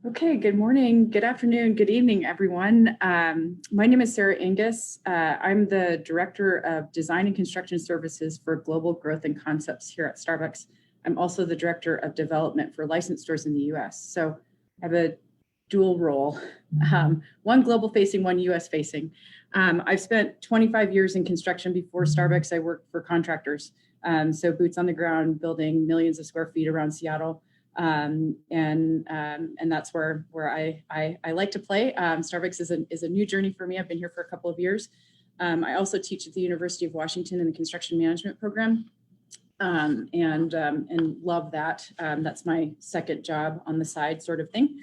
Okay, good morning, good afternoon, good evening, everyone. My name is Sarah Angus. I'm the Director of Design and Construction Services for Global Growth and Concepts here at Starbucks. I'm also the Director of Development for licensed stores in the US. So I have a dual role, one global facing, one US facing. I've spent 25 years in construction. Before Starbucks, I worked for contractors. So boots on the ground, building millions of square feet around Seattle. And that's where I like to play. Starbucks is a new journey for me. I've been here for a couple of years. I also teach at the University of Washington in the construction management program, and love that. That's my second job on the side, sort of thing.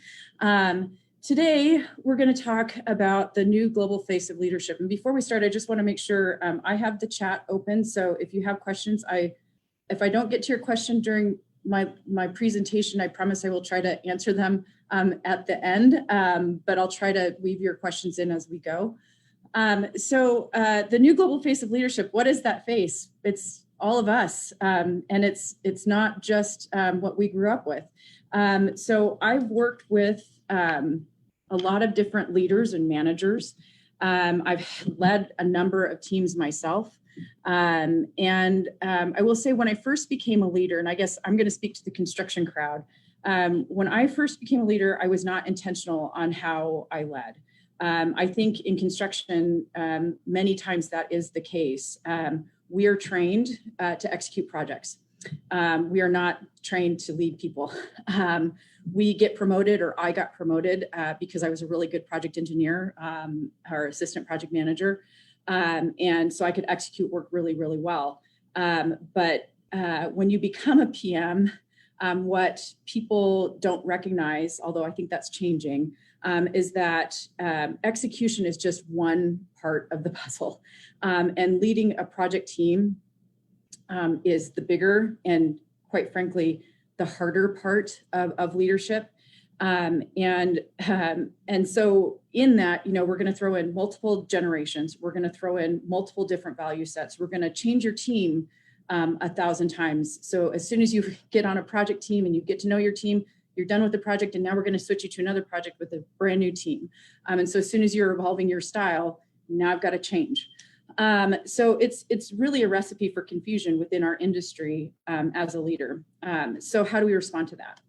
Today, we're going to talk about the new global face of leadership. And before we start, I just want to make sure I have the chat open. So if you have questions, if I don't get to your question during my presentation, I promise I will try to answer them at the end, but I'll try to weave your questions in as we go. So the new global face of leadership, what is that face? It's all of us, and it's not just what we grew up with. So I've worked with a lot of different leaders and managers. I've led a number of teams myself. I will say when I first became a leader, and I guess I'm going to speak to the construction crowd. When I first became a leader, I was not intentional on how I led. I think in construction, many times that is the case. We are trained to execute projects. We are not trained to lead people. We get promoted, or I got promoted because I was a really good project engineer or assistant project manager. And so I could execute work really, really well. But when you become a PM, what people don't recognize, although I think that's changing, is that execution is just one part of the puzzle. And leading a project team is the bigger and, quite frankly, the harder part of leadership. And so in that, we're going to throw in multiple generations. We're going to throw in multiple different value sets. We're going to change your team 1,000 times. So as soon as you get on a project team and you get to know your team, you're done with the project, and now we're going to switch you to another project with a brand new team. And so as soon as you're evolving your style, now I've got to change. So it's really a recipe for confusion within our industry as a leader. So how do we respond to that?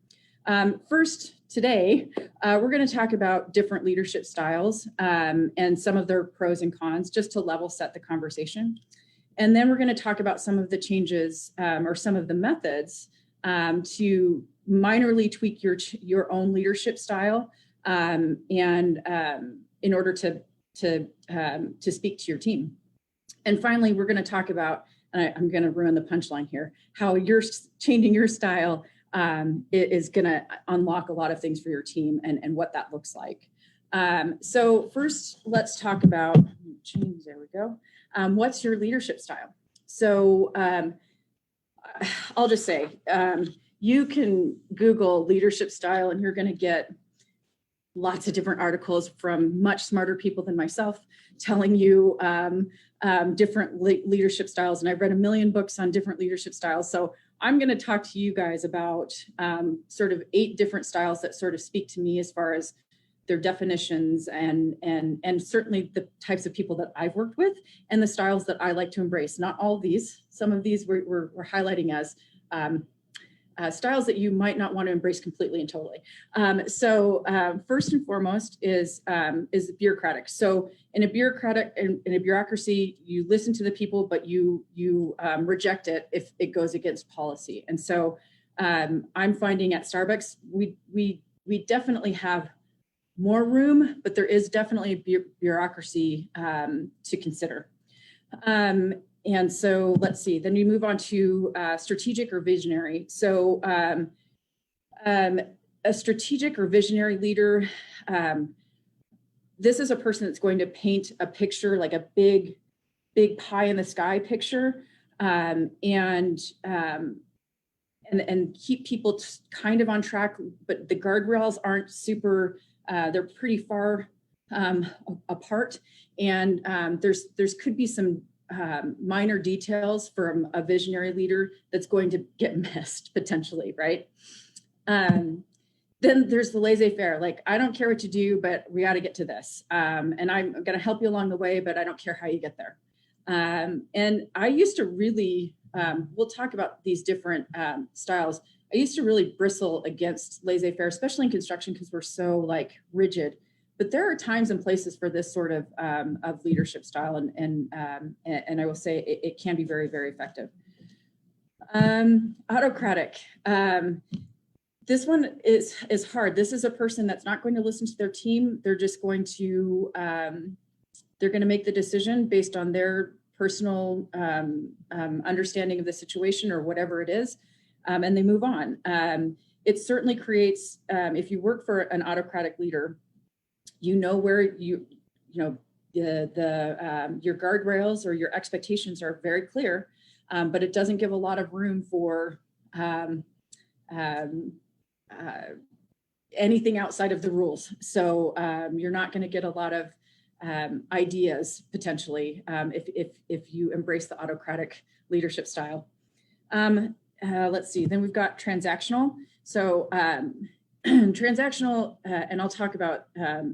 First, today, we're going to talk about different leadership styles and some of their pros and cons, just to level set the conversation. And then we're going to talk about some of the changes or some of the methods to minorly tweak your own leadership style and in order to speak to your team. And finally, we're going to talk about, and I'm going to ruin the punchline here, how you're changing your style is going to unlock a lot of things for your team and what that looks like. So first, let's talk about, there we go. What's your leadership style? So I'll just say, you can Google leadership style and you're going to get lots of different articles from much smarter people than myself telling you different leadership styles. And I've read a million books on different leadership styles. So I'm going to talk to you guys about sort of 8 different styles that sort of speak to me as far as their definitions and certainly the types of people that I've worked with and the styles that I like to embrace. Not all of these. Some of these we're highlighting as styles that you might not want to embrace completely and totally. So first and foremost is bureaucratic. So in a bureaucracy, you listen to the people, but you reject it if it goes against policy. And so I'm finding at Starbucks, we definitely have more room, but there is definitely a bureaucracy to consider. And so let's see, then we move on to strategic or visionary. So a strategic or visionary leader, this is a person that's going to paint a picture, like a big pie in the sky picture, and keep people kind of on track, but the guardrails aren't super, they're pretty far apart. And there's could be some minor details from a visionary leader that's going to get missed potentially, right? then there's the laissez-faire, like, I don't care what you do, but we got to get to this. And I'm going to help you along the way, but I don't care how you get there. And I used to really, we'll talk about these different styles. I used to really bristle against laissez-faire, especially in construction, because we're so like rigid. But there are times and places for this sort of leadership style, and I will say it can be very, very effective. Autocratic. This one is hard. This is a person that's not going to listen to their team. They're just going to they're going to make the decision based on their personal understanding of the situation or whatever it is, and they move on. It certainly creates, if you work for an autocratic leader, you know where your guardrails or your expectations are very clear, but it doesn't give a lot of room for anything outside of the rules. So you're not going to get a lot of ideas potentially if you embrace the autocratic leadership style. Let's see, then we've got transactional. So transactional, and I'll talk about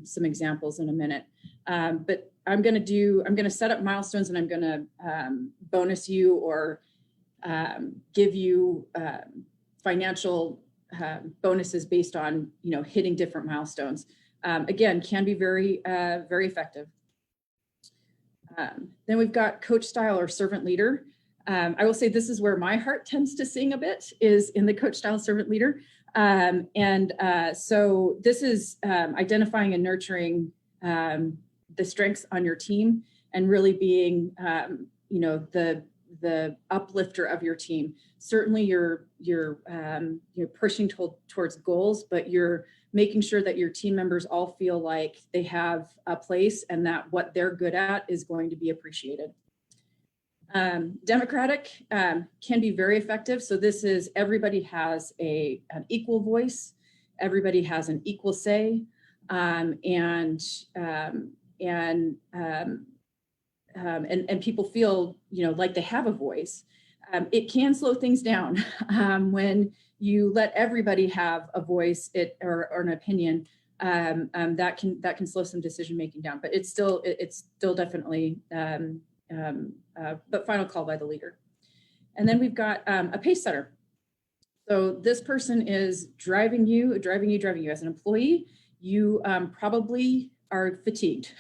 some examples in a minute, but I'm going to set up milestones, and I'm going to bonus you or give you financial bonuses based on, hitting different milestones. Again, can be very, very effective. Then we've got coach style or servant leader. I will say this is where my heart tends to sing a bit, is in the coach style servant leader. So this is identifying and nurturing the strengths on your team, and really being, the uplifter of your team. Certainly you're pushing towards goals, but you're making sure that your team members all feel like they have a place and that what they're good at is going to be appreciated. Democratic can be very effective. So this is, everybody has an equal voice, everybody has an equal say, and people feel, like they have a voice. It can slow things down when you let everybody have a voice or an opinion. That can slow some decision making down, but it's still definitely but final call by the leader. And then we've got a pace setter. So this person is driving you as an employee. You probably are fatigued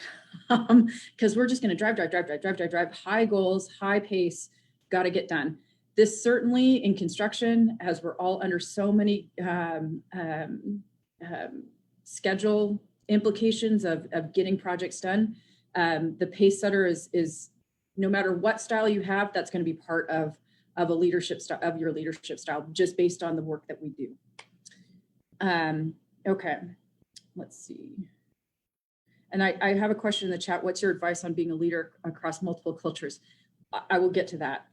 because we're just going to drive, high goals, high pace, got to get done. This certainly in construction, as we're all under so many schedule implications of getting projects done, the pace setter is no matter what style you have, that's going to be part of a leadership style, of your leadership style, just based on the work that we do. Okay, let's see. And I have a question in the chat. What's your advice on being a leader across multiple cultures? I will get to that.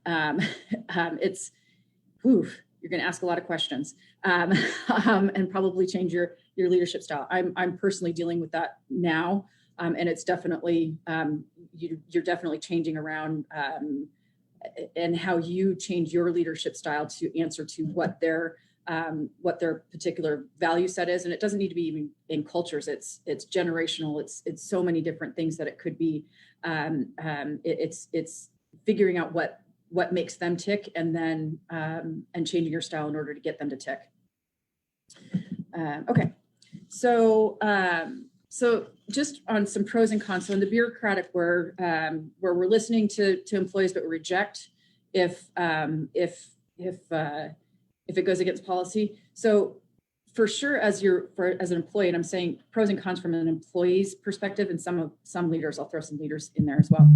You're going to ask a lot of questions and probably change your leadership style. I'm personally dealing with that now, and it's definitely you're definitely changing around and how you change your leadership style to answer to what their particular value set is. And it doesn't need to be even in cultures. It's generational. It's so many different things that it could be. It's figuring out what makes them tick, and then and changing your style in order to get them to tick. Okay, so just on some pros and cons. So in the bureaucratic, where we're listening to employees, but we reject if it goes against policy. So for sure, as an employee, and I'm saying pros and cons from an employee's perspective, and some leaders, I'll throw some leaders in there as well.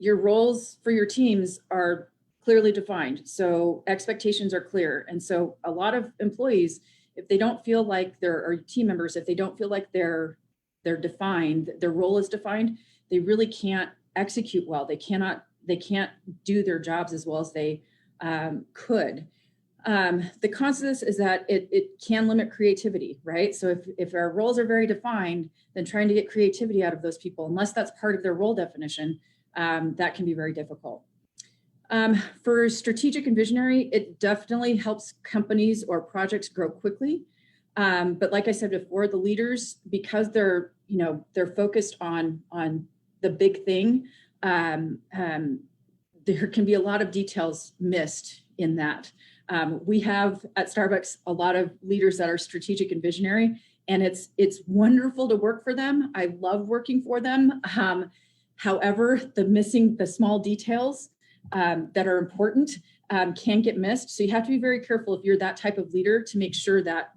Your roles for your teams are clearly defined. So expectations are clear. And so a lot of employees, if they don't feel like or team members, if they don't feel like they're defined, their role is defined, they really can't execute well. They can't do their jobs as well as they could. The cons of this is that it can limit creativity, right? So if our roles are very defined, then trying to get creativity out of those people, unless that's part of their role definition, that can be very difficult. For strategic and visionary, it definitely helps companies or projects grow quickly. But like I said before, the leaders, because they're, they're focused on the big thing, there can be a lot of details missed in that. We have at Starbucks a lot of leaders that are strategic and visionary, and it's wonderful to work for them. I love working for them. However, the small details that are important can get missed. So you have to be very careful if you're that type of leader to make sure that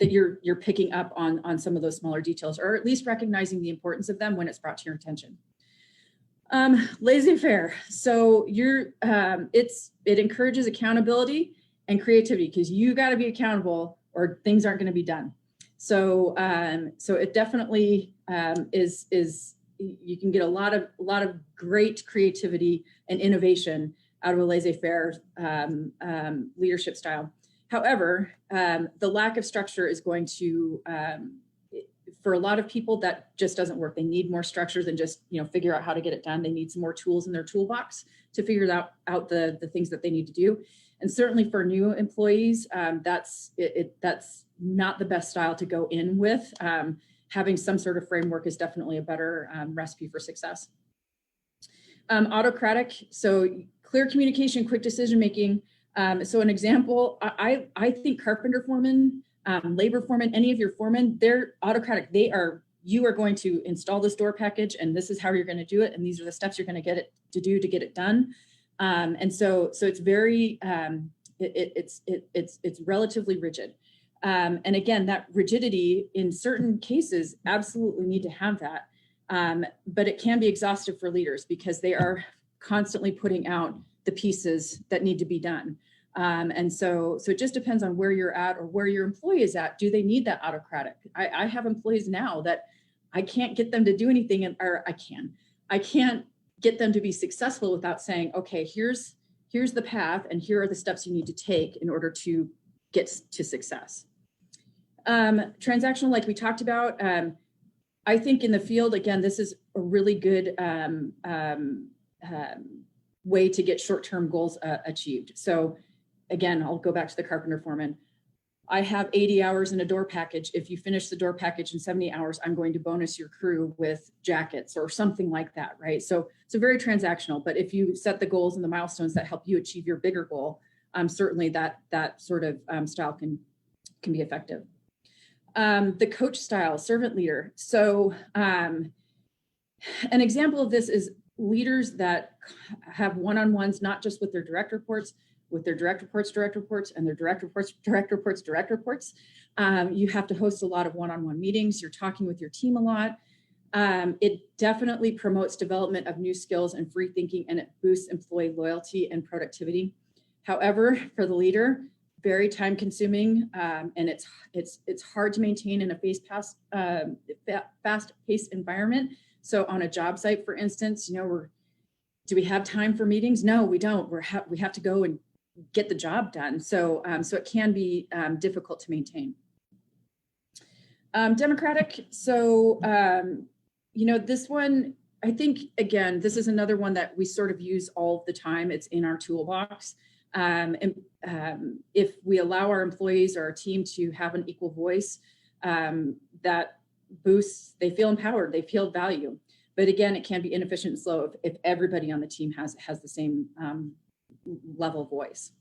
that you're picking up on some of those smaller details, or at least recognizing the importance of them when it's brought to your attention. Laissez-faire. So it encourages accountability and creativity, because you got to be accountable or things aren't going to be done. So so it definitely is you can get a lot of great creativity and innovation out of a laissez-faire leadership style. However, the lack of structure is going to, for a lot of people, that just doesn't work. They need more structure than just, figure out how to get it done. They need some more tools in their toolbox to figure out the things that they need to do. And certainly for new employees, that's not the best style to go in with. Having some sort of framework is definitely a better recipe for success. Autocratic, so clear communication, quick decision-making. So an example, I think carpenter foremen, labor foremen, any of your foremen, they're autocratic. You are going to install this door package, and this is how you're going to do it, and these are the steps you're going to get it done. And so it's very it's relatively rigid. And again, that rigidity in certain cases absolutely need to have that. But it can be exhaustive for leaders because they are constantly putting out the pieces that need to be done. And so it just depends on where you're at or where your employee is at. Do they need that autocratic? I have employees now that I can't get them to do anything, I can't get them to be successful without saying, okay, here's the path and here are the steps you need to take in order to get to success. Transactional, like we talked about, I think in the field, again, this is a really good way to get short-term goals achieved. So again, I'll go back to the carpenter foreman. I have 80 hours in a door package. If you finish the door package in 70 hours, I'm going to bonus your crew with jackets or something like that, right? So very transactional, but if you set the goals and the milestones that help you achieve your bigger goal, certainly that sort of style can be effective. The coach style, servant leader. So an example of this is leaders that have one-on-ones, not just with their direct reports, with their direct reports, and their direct reports. You have to host a lot of one-on-one meetings. You're talking with your team a lot. It definitely promotes development of new skills and free thinking, and it boosts employee loyalty and productivity. However, for the leader, very time consuming, and it's hard to maintain in a fast-paced environment. So on a job site, for instance, do we have time for meetings? No, we don't. We have to go and get the job done. So it can be difficult to maintain. Democratic. So this one, I think, again, this is another one that we sort of use all the time. It's in our toolbox. If we allow our employees or our team to have an equal voice, that boosts, they feel empowered, they feel value. But again, it can be inefficient and slow if everybody on the team has the same level voice.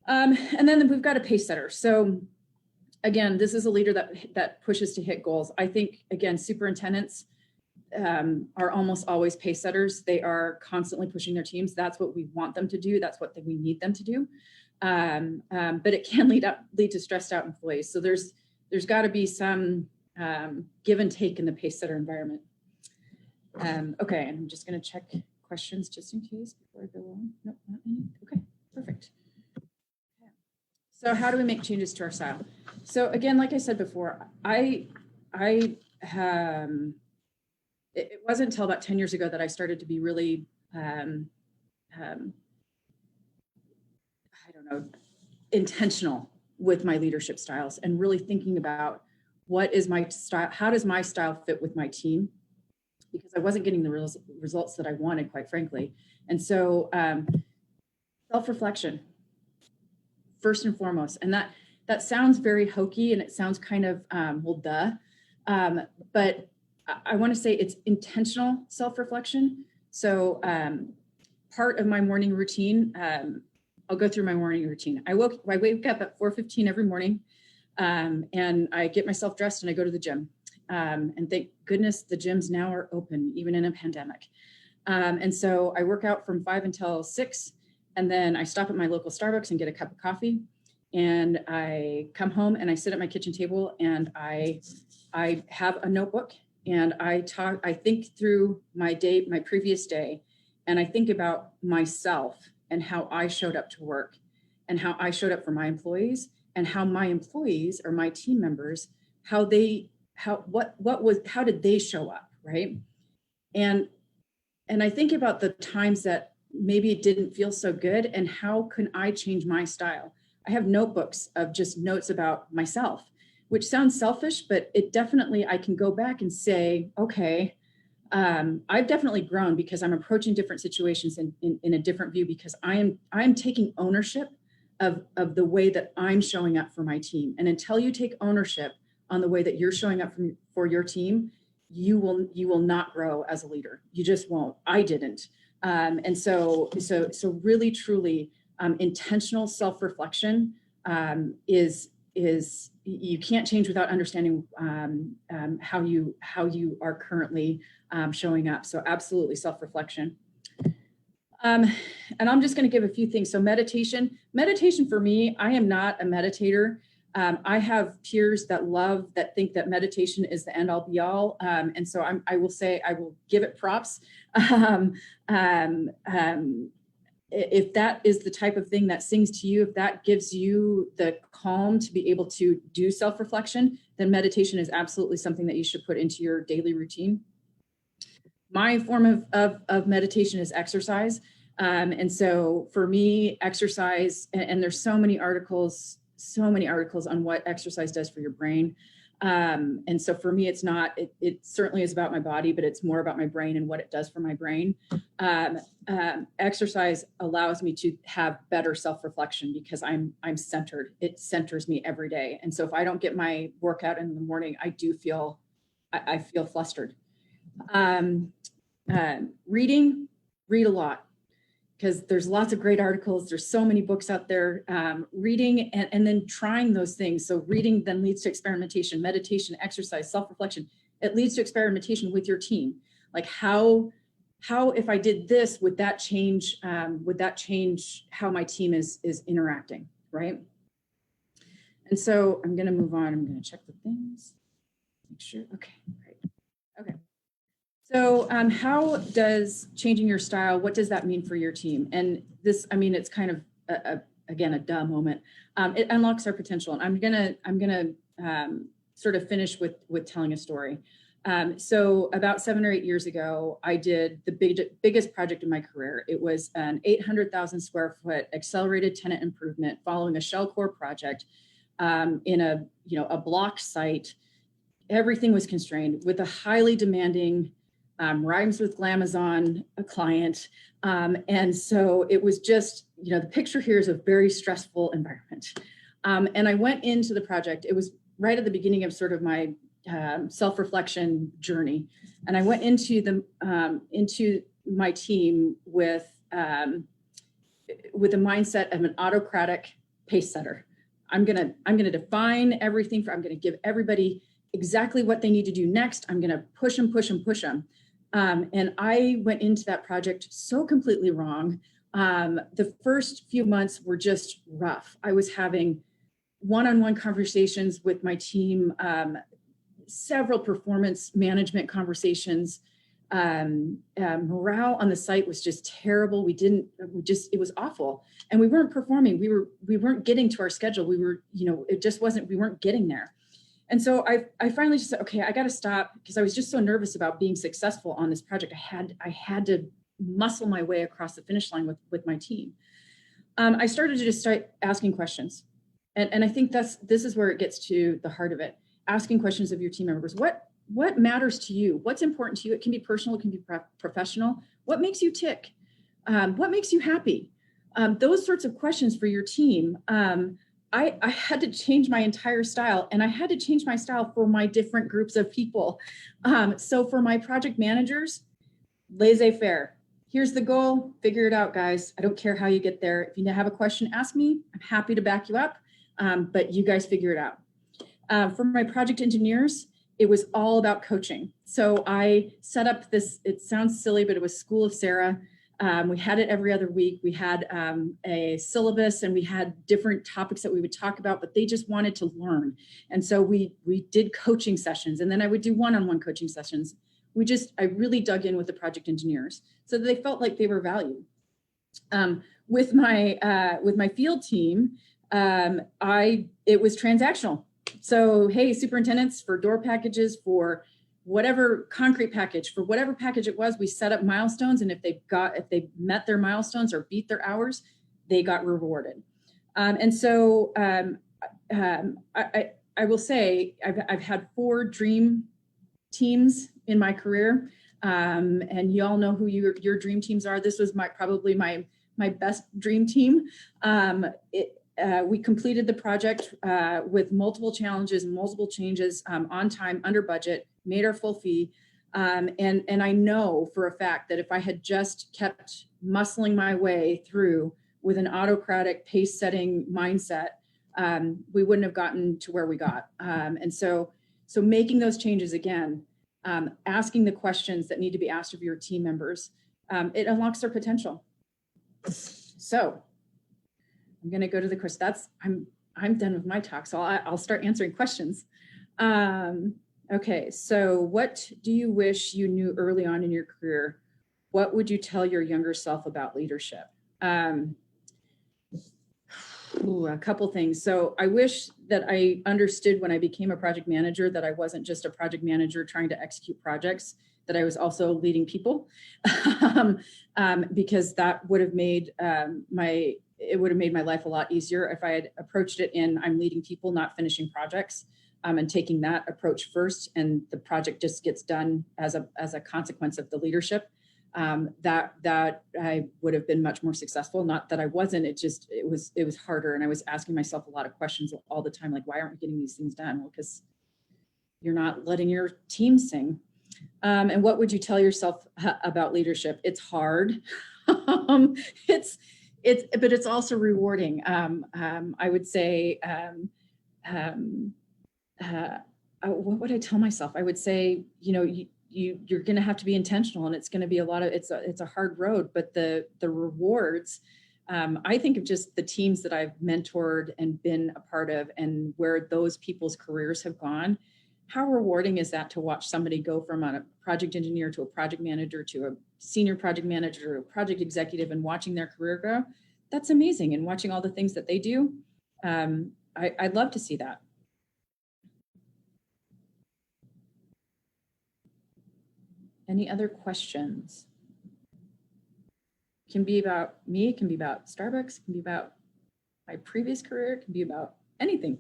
And then we've got a pace setter. So again, this is a leader that pushes to hit goals. I think, again, superintendents are almost always pace setters. They are constantly pushing their teams. That's what we want them to do. That's what we need them to do. But it can lead to stressed out employees. So there's got to be some give and take in the pace setter environment. Okay, and I'm just going to check questions just in case before I go on. Nope, not any. Okay, perfect. So how do we make changes to our style? So again, like I said before, it wasn't until about 10 years ago that I started to be really, intentional with my leadership styles and really thinking about what is my style, how does my style fit with my team? Because I wasn't getting the results that I wanted, quite frankly. And so self-reflection, first and foremost, and that sounds very hokey and it sounds kind of, well, duh. But I want to say it's intentional self-reflection. So part of my morning routine, I'll go through my morning routine. I wake up at 4:15 every morning, and I get myself dressed and I go to the gym. And thank goodness the gyms now are open, even in a pandemic. And so I work out from 5 until 6, and then I stop at my local Starbucks and get a cup of coffee. And I come home and I sit at my kitchen table and I have a notebook and I think through my day, my previous day, and I think about myself and how I showed up to work and how I showed up for my employees and how my employees or my team members, how did they show up, right? And I think about the times that maybe it didn't feel so good and how can I change my style? I have notebooks of just notes about myself, which sounds selfish, but it definitely, I can go back and say, okay, I've definitely grown because I'm approaching different situations in a different view because I'm taking ownership of the way that I'm showing up for my team. And until you take ownership on the way that you're showing up for your team, you will not grow as a leader. You just won't. I didn't. And so really, truly, intentional self-reflection is you can't change without understanding how you are currently showing up. So absolutely self-reflection. And I'm just going to give a few things. So meditation for me, I am not a meditator. I have peers that think that meditation is the end all be all. And so I will give it props. If that is the type of thing that sings to you, if that gives you the calm to be able to do self-reflection, then meditation is absolutely something that you should put into your daily routine. My form of meditation is exercise. And so for me, exercise, and there's so many articles on what exercise does for your brain. And so for me, it certainly is about my body, but it's more about my brain and what it does for my brain. Exercise allows me to have better self-reflection because I'm centered. It centers me every day. And so if I don't get my workout in the morning, I feel flustered. Read a lot, because there's lots of great articles. There's so many books out there. Reading and then trying those things. So reading then leads to experimentation, meditation, exercise, self-reflection. It leads to experimentation with your team. Like how if I did this, would that change how my team is interacting, right? And so I'm gonna move on. I'm gonna check the things. Make sure, okay, great, okay. So how does changing your style, what does that mean for your team? And this, I mean, it's kind of, again, a duh moment. It unlocks our potential. And I'm gonna sort of finish with telling a story. So about 7 or 8 years ago, I did the biggest project in my career. It was an 800,000 square foot accelerated tenant improvement following a shell core project in a block site. Everything was constrained with a highly demanding rhymes with Glamazon, a client. And so it was just, the picture here is a very stressful environment. And I went into the project. It was right at the beginning of sort of my self-reflection journey. And I went into my team with a mindset of an autocratic pace setter. I'm gonna define everything I'm gonna give everybody exactly what they need to do next. I'm gonna push them. And I went into that project so completely wrong. The first few months were just rough. I was having one-on-one conversations with my team, several performance management conversations. Morale on the site was just terrible. It was awful. And we weren't performing. We weren't getting to our schedule. We weren't getting there. And so I finally just said, okay, I got to stop, because I was just so nervous about being successful on this project. I had to muscle my way across the finish line with my team. I started to just start asking questions. And I think this is where it gets to the heart of it. Asking questions of your team members. What matters to you? What's important to you? It can be personal, it can be professional. What makes you tick? What makes you happy? Those sorts of questions for your team I had to change my entire style, and I had to change my style for my different groups of people. So for my project managers, laissez-faire. Here's the goal, figure it out, guys. I don't care how you get there. If you have a question, ask me. I'm happy to back you up, but you guys figure it out. For my project engineers, it was all about coaching. So I set up this, it sounds silly, but it was School of Sarah. We had it every other week. We had a syllabus, and we had different topics that we would talk about, but they just wanted to learn. And so we did coaching sessions, and then I would do one-on-one coaching sessions. I really dug in with the project engineers so that they felt like they were valued. With my field team, it was transactional. So, hey, superintendents, for door packages, for whatever concrete package, for whatever package it was, we set up milestones, and if they met their milestones or beat their hours, they got rewarded. And so I will say I've had 4 dream teams in my career, and you all know who your dream teams are. This was probably my best dream team. We completed the project with multiple challenges and multiple changes, on time, under budget, made our full fee. And I know for a fact that if I had just kept muscling my way through with an autocratic pace setting mindset, we wouldn't have gotten to where we got. And so making those changes again, asking the questions that need to be asked of your team members, it unlocks their potential. So I'm going to go to the question. I'm done with my talk, so I'll start answering questions. Okay, so what do you wish you knew early on in your career? What would you tell your younger self about leadership? A couple things. So I wish that I understood when I became a project manager that I wasn't just a project manager trying to execute projects, that I was also leading people, because that would have made my life a lot easier if I had approached it in I'm leading people, not finishing projects, and taking that approach first, and the project just gets done as a consequence of the leadership. That I would have been much more successful. Not that I wasn't, it was harder. And I was asking myself a lot of questions all the time, like, why aren't we getting these things done? Well, because you're not letting your team sing. And what would you tell yourself about leadership? It's hard. But it's also rewarding. I would say, what would I tell myself? I would say, you're going to have to be intentional, and it's going to be it's a hard road, but the rewards, I think of just the teams that I've mentored and been a part of, and where those people's careers have gone. How rewarding is that to watch somebody go from a project engineer to a project manager to a senior project manager to a project executive, and watching their career grow? That's amazing. And watching all the things that they do, I'd love to see that. Any other questions? It can be about me, it can be about Starbucks, it can be about my previous career, it can be about anything.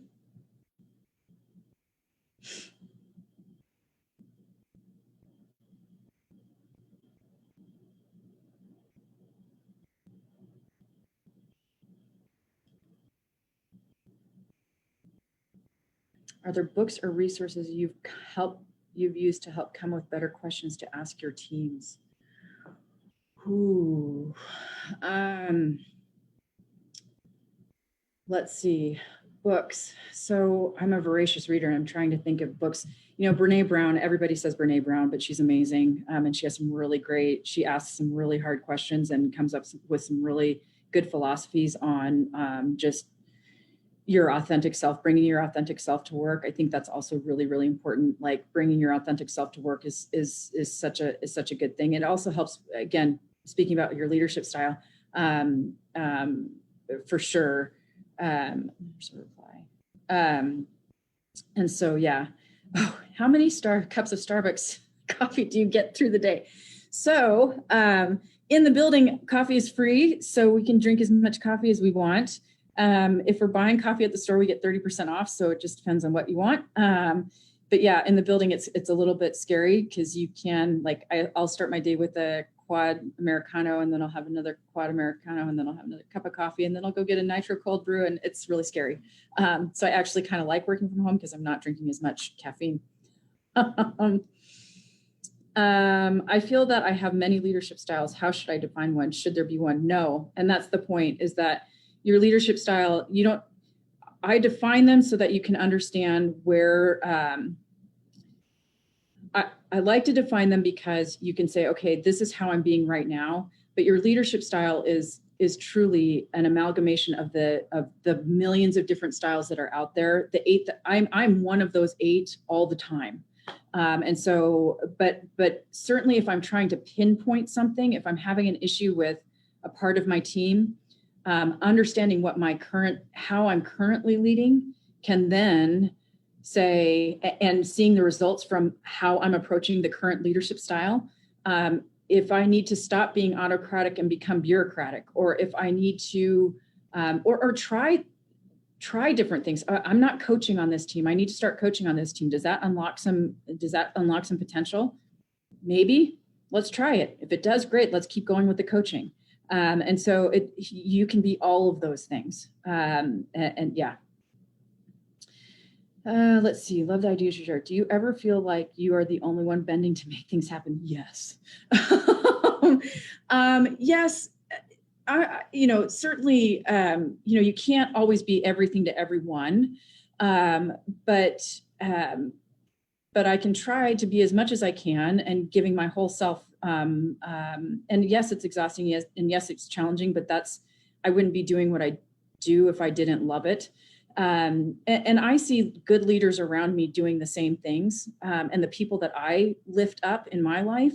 Are there books or resources you've used to help come with better questions to ask your teams? Ooh, let's see, books. So I'm a voracious reader, and I'm trying to think of books. Brene Brown, everybody says Brene Brown, but she's amazing. And she has she asks some really hard questions and comes up with some really good philosophies on just your authentic self, bringing your authentic self to work. I think that's also really, really important. Like, bringing your authentic self to work is such a good thing. It also helps, again, speaking about your leadership style, for sure. And so, yeah. Oh, how many cups of Starbucks coffee do you get through the day? So in the building, coffee is free, so we can drink as much coffee as we want. If we're buying coffee at the store, we get 30% off. So it just depends on what you want. But yeah, in the building, it's a little bit scary, because you can, I'll start my day with a quad Americano, and then I'll have another quad Americano, and then I'll have another cup of coffee, and then I'll go get a nitro cold brew, and it's really scary. So I actually kind of like working from home because I'm not drinking as much caffeine. I feel that I have many leadership styles. How should I define one? Should there be one? No. And that's the point, is that your leadership style, I define them so that you can understand where, I like to define them because you can say, okay, this is how I'm being right now, but your leadership style is truly an amalgamation of the millions of different styles that are out there. The 8 that I'm one of those 8 all the time. And so, but certainly if I'm trying to pinpoint something, if I'm having an issue with a part of my team, understanding how I'm currently leading can then say, and seeing the results from how I'm approaching the current leadership style. If I need to stop being autocratic and become bureaucratic, or if I need to, or try different things. I'm not coaching on this team. I need to start coaching on this team. Does that unlock some potential? Maybe. Let's try it. If it does, great. Let's keep going with the coaching. And so you can be all of those things. And yeah. Let's see. Love the idea you shared. Do you ever feel like you are the only one bending to make things happen? Yes. Yes. Certainly, you can't always be everything to everyone. But I can try to be as much as I can and giving my whole self. And yes, it's exhausting. Yes. And yes, it's challenging, but I wouldn't be doing what I do if I didn't love it. And I see good leaders around me doing the same things. And the people that I lift up in my life,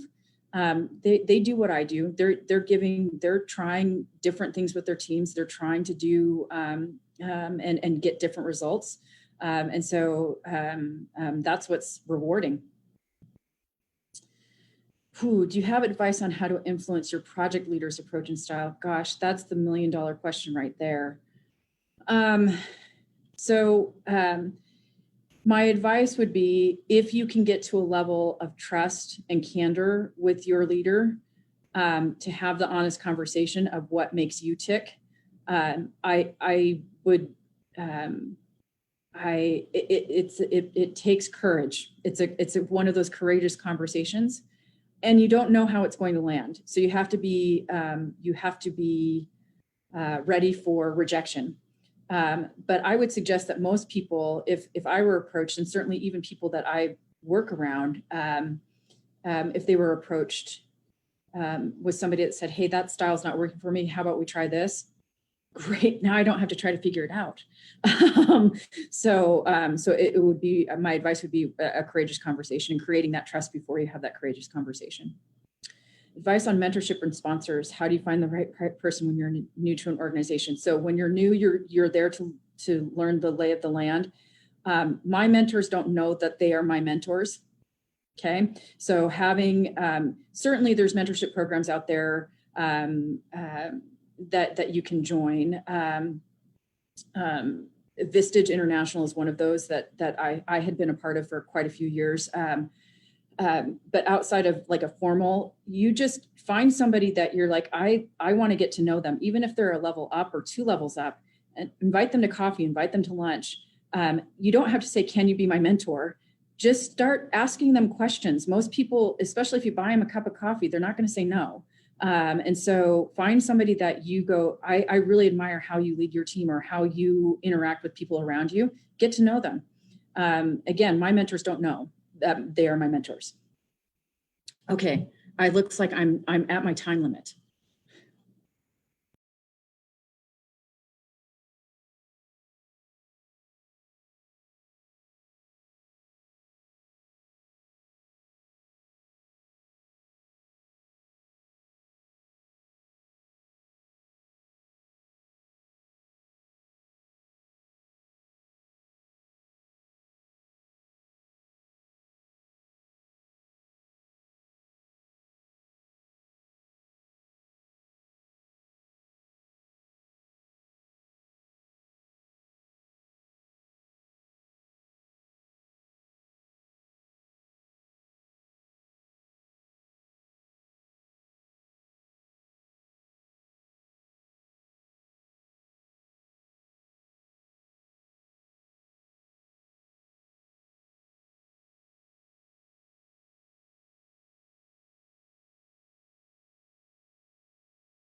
they do what I do. They're trying different things with their teams. They're trying to do, and get different results. And so that's what's rewarding. Do you have advice on how to influence your project leader's approach and style? Gosh, that's the $1 million question right there. So my advice would be, if you can get to a level of trust and candor with your leader, to have the honest conversation of what makes you tick. It takes courage. It's one of those courageous conversations, and you don't know how it's going to land. So you have to be ready for rejection. But I would suggest that most people, if I were approached, and certainly even people that I work around, if they were approached with somebody that said, hey, that style's not working for me, how about we try this? Great, now I don't have to try to figure it out. So it would be, my advice would be a courageous conversation and creating that trust before you have that courageous conversation. Advice on mentorship and sponsors. How do you find the right person when you're new to an organization? So when you're new, you're there to learn the lay of the land. My mentors don't know that they are my mentors. Okay. So having, certainly there's mentorship programs out there that you can join. Vistage International is one of those that I had been a part of for quite a few years. But outside of like a formal, you just find somebody that you're like, I want to get to know them, even if they're a level up or 2 levels up, and invite them to coffee, invite them to lunch. You don't have to say, can you be my mentor? Just start asking them questions. Most people, especially if you buy them a cup of coffee, they're not going to say no. And so find somebody that you go, I really admire how you lead your team or how you interact with people around you. Get to know them. Again, my mentors don't know that they are my mentors. Okay, it looks like I'm at my time limit.